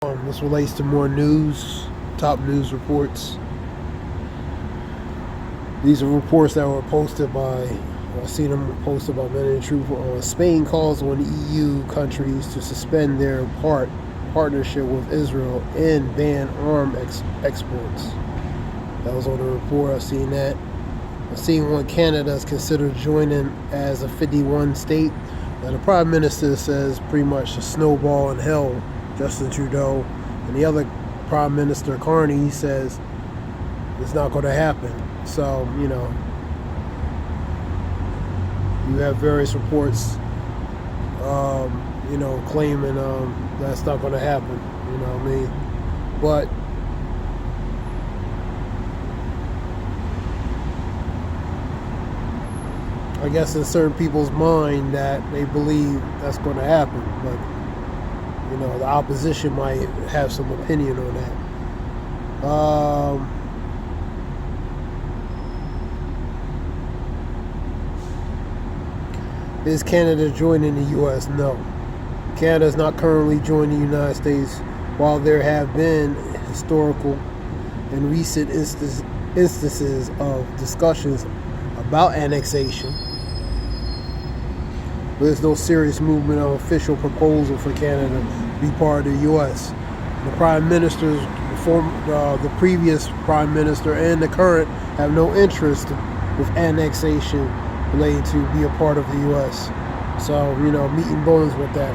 This relates to more news, top news reports. These are reports that were posted by, I've seen them posted by Men in Truth. Spain calls on EU countries to suspend their partnership with Israel and ban exports. That was on the report. I've seen that. I've seen one Canada is considered joining as a 51 state. Now the Prime Minister says pretty much a snowball in hell, Justin Trudeau. And the other Prime Minister, Carney, he says it's not going to happen. So, you have various reports, claiming that's not going to happen. You know what I mean? But I guess in certain people's mind that they believe that's going to happen. But the opposition might have some opinion on that. Is Canada joining the U.S.? No. Canada is not currently joining the United States, while there have been historical and recent instances of discussions about annexation. There's no serious movement or official proposal for Canada to be part of the U.S. The Prime Ministers, the previous Prime Minister and the current, have no interest with annexation related to be a part of the U.S. So, meeting bones with that.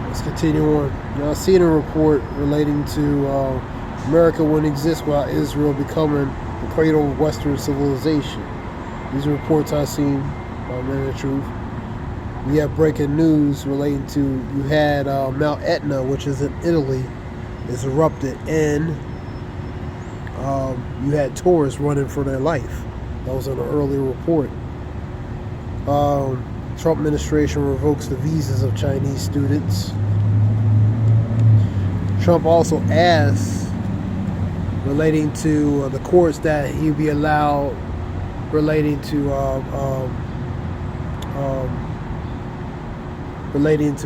Let's continue on. I've seen a report relating to America wouldn't exist without Israel becoming the cradle of Western civilization. These are reports I've seen by Men in Truth. We have breaking news relating to, you had Mount Etna, which is in Italy, is erupted, and you had tourists running for their life. That was in an earlier report. Trump administration revokes the visas of Chinese students. Trump also asked, relating to the courts, that he be allowed relating to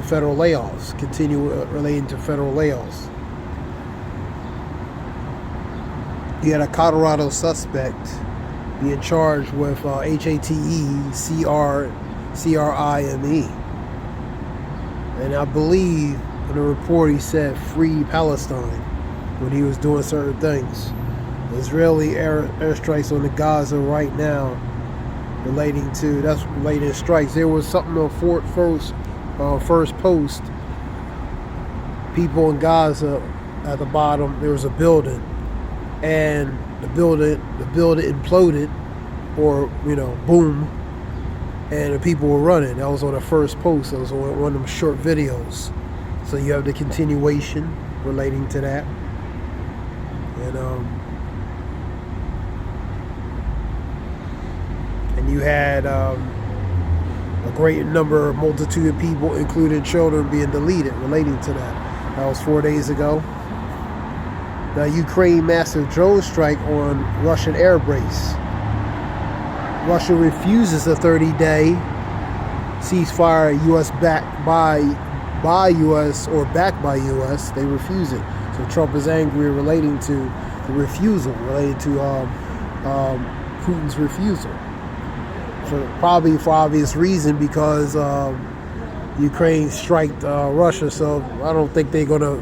federal layoffs, relating to federal layoffs. You had a Colorado suspect being charged with HATE-CRIME. And I believe in the report he said free Palestine when he was doing certain things. Israeli airstrikes on the Gaza right now relating to strikes. There was something on first post. People in Gaza, at the bottom there was a building, and the building imploded, or boom, and the people were running. That was on the first post. That was on one of them short videos. So you have the continuation relating to that, and you had a great multitude of people, including children, being deleted relating to that. That was 4 days ago. Now, Ukraine massive drone strike on Russian air base. Russia refuses a 30-day ceasefire. U.S. backed by U.S. or backed by U.S. They refuse it. So Trump is angry relating to the refusal, related to Putin's refusal. Probably for obvious reason, because Ukraine striked Russia. So I don't think they're gonna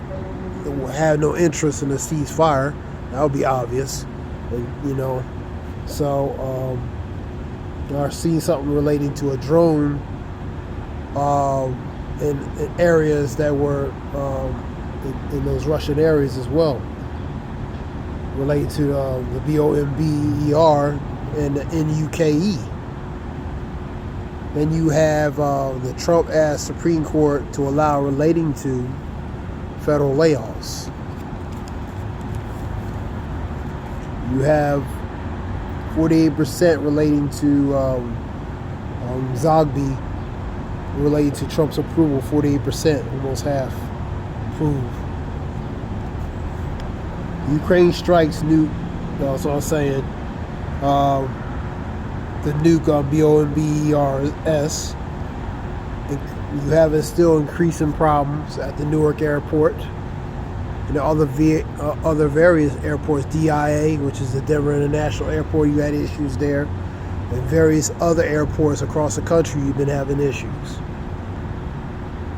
have no interest in a ceasefire. That would be obvious, So I've seen something relating to a drone in areas that were in those Russian areas as well, related to the BOMBER and the NUKE. Then you have the Trump asked Supreme Court to allow relating to federal layoffs. You have 48% relating to Zogby, relating to Trump's approval. 48%, almost half, approve. Ukraine strikes nuke. That's what I'm saying. The nuke on BOMBERS You have still increasing problems at the Newark airport and the other various airports. DIA, which is the Denver International Airport, you had issues there, and various other airports across the country you've been having issues.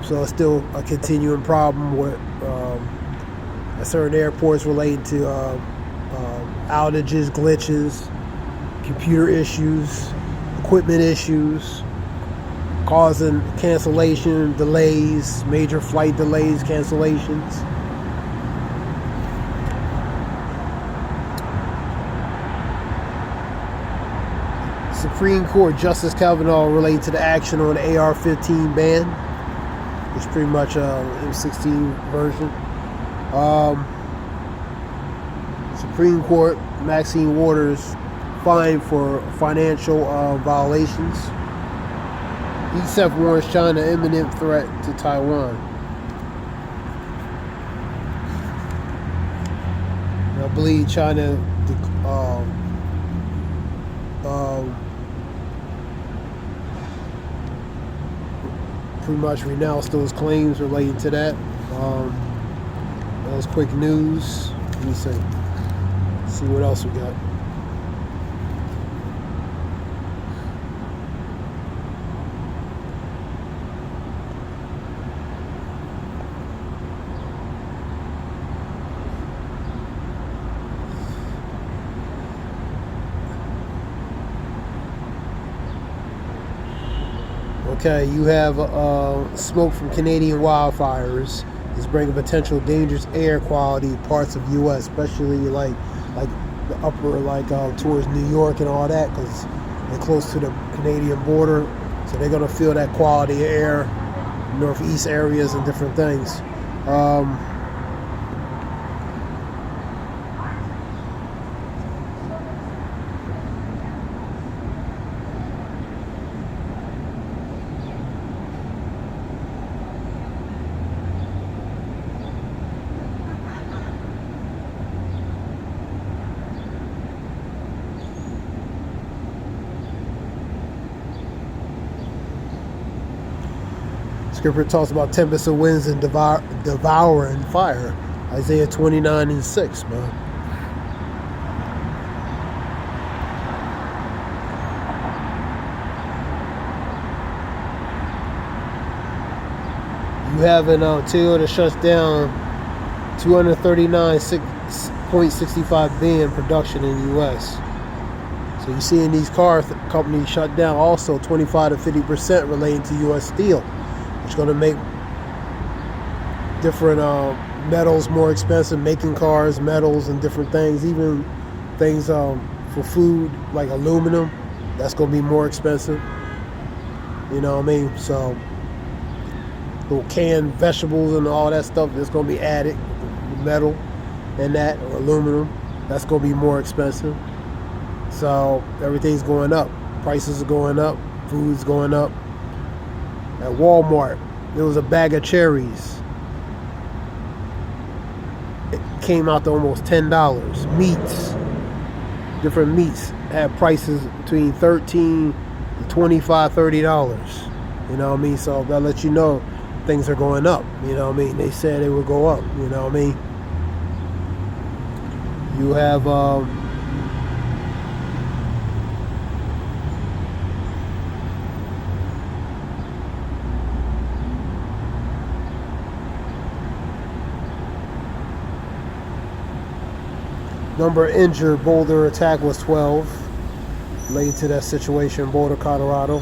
So it's still a continuing problem with at certain airports related to outages, glitches, computer issues, equipment issues, causing cancellation, delays, major flight delays, cancellations. Supreme Court Justice Kavanaugh related to the action on the AR-15 ban, which is pretty much M16 version. Supreme Court Maxine Waters fined for financial violations. ESEF warns China imminent threat to Taiwan. I believe China pretty much renounced those claims relating to that. That was quick news. Let me see what else we got. Okay, you have smoke from Canadian wildfires is bringing potential dangerous air quality parts of U.S., especially like the upper, towards New York and all that, because they're close to the Canadian border, so they're gonna feel that quality of air, northeast areas and different things. Scripture talks about tempest of winds and devouring fire. Isaiah 29:6, man. You have an Toyota shuts down 239.65 billion production in the U.S. So you're seeing these car companies shut down also 25 to 50% relating to U.S. steel. It's going to make different metals more expensive, making cars, metals, and different things. Even things for food, like aluminum, that's going to be more expensive. You know what I mean? So, little canned vegetables and all that stuff that's going to be added, metal and that, or aluminum, that's going to be more expensive. So, everything's going up. Prices are going up, food's going up. At Walmart, there was a bag of cherries. It came out to almost $10. Meats, different meats, had prices between $13 to $25, $30. You know what I mean? So that lets you know things are going up. You know what I mean? They said they would go up. You know what I mean? You have number injured. Boulder attack was 12. Related to that situation in Boulder, Colorado.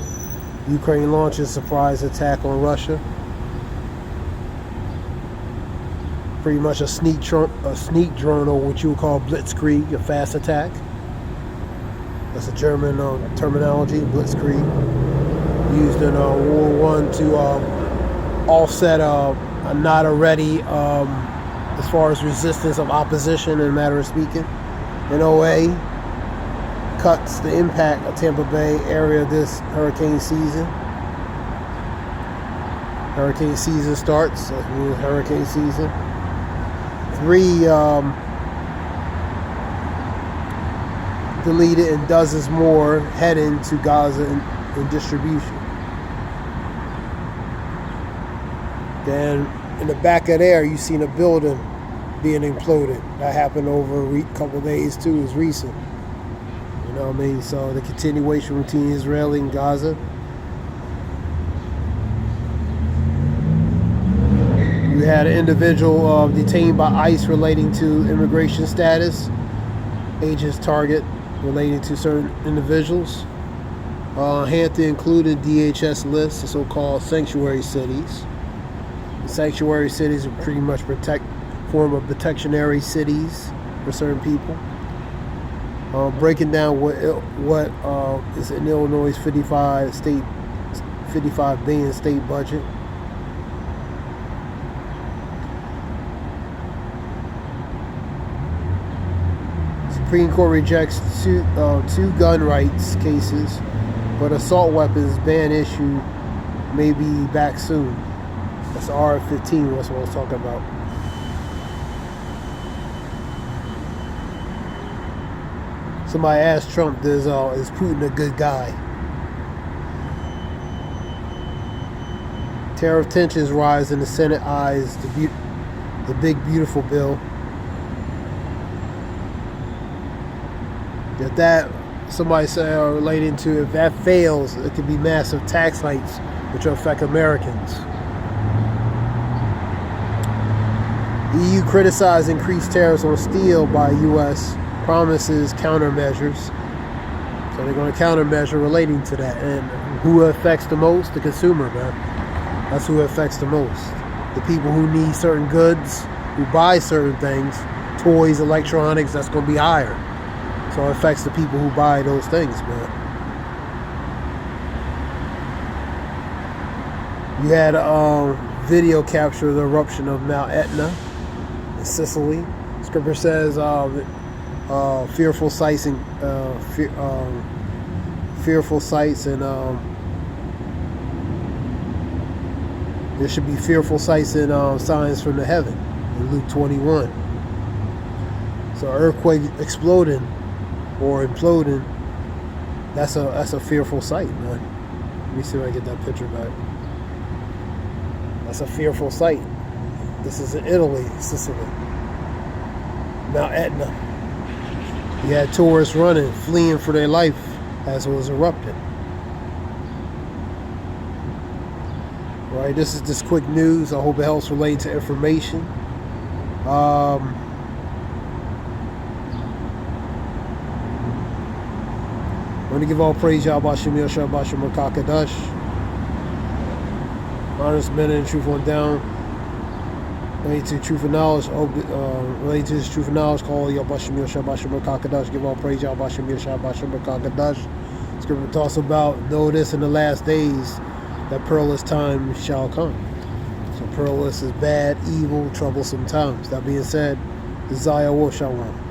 Ukraine launches surprise attack on Russia. Pretty much a sneak drone, or what you would call blitzkrieg, a fast attack. That's a German terminology, blitzkrieg, used in World War I to offset a not already as far as resistance of opposition, in a matter of speaking. NOA cuts the impact of Tampa Bay area this hurricane season. Hurricane season starts. That's hurricane season. 3 deleted and dozens more heading to Gaza in distribution. Then in the back of there, you seen a building being imploded. That happened over a couple of days too. It's recent. You know what I mean? So the continuation between Israel and Gaza. You had an individual detained by ICE relating to immigration status. Agents target relating to certain individuals. Hampton included DHS lists, the so-called sanctuary cities. The sanctuary cities are pretty much form of protectionary cities for certain people. Breaking down what is in Illinois' 55 billion state budget. Supreme Court rejects two gun rights cases, but assault weapons ban issue may be back soon. That's R-15, that's what I was talking about. Somebody asked Trump, is Putin a good guy? Tariff tensions rise in the Senate eyes the big beautiful bill. If that, somebody said, relating to, if that fails, it could be massive tax hikes, which will affect Americans. EU criticized increased tariffs on steel by U.S. promises countermeasures. So they're going to countermeasure relating to that. And who affects the most? The consumer, man. That's who affects the most. The people who need certain goods, who buy certain things, toys, electronics, that's going to be higher. So it affects the people who buy those things, man. You had a video capture of the eruption of Mount Etna in Sicily. Scripture says fearful sights and there should be fearful sights and signs from the heaven in Luke 21. So earthquake exploding or imploding, that's a fearful sight, man. Let me see if I get that picture back. That's a fearful sight. This is in Italy, Sicily. Mount Etna. You had tourists running, fleeing for their life as it was erupting. Right, this is just quick news. I hope it helps relate to information. I want to give all praise Yahweh Shemil Shabbat Makakadash. Honest men and truth on down. Related to truth and knowledge, related to this truth and knowledge, call Yahweh Shemil Shabbat Makakadash. Give all praise Yahweh Shemil Shabbat Makakadash. Scripture talks about, know this in the last days, that perilous time shall come. So perilous is bad, evil, troublesome times. That being said, Desire Shalom.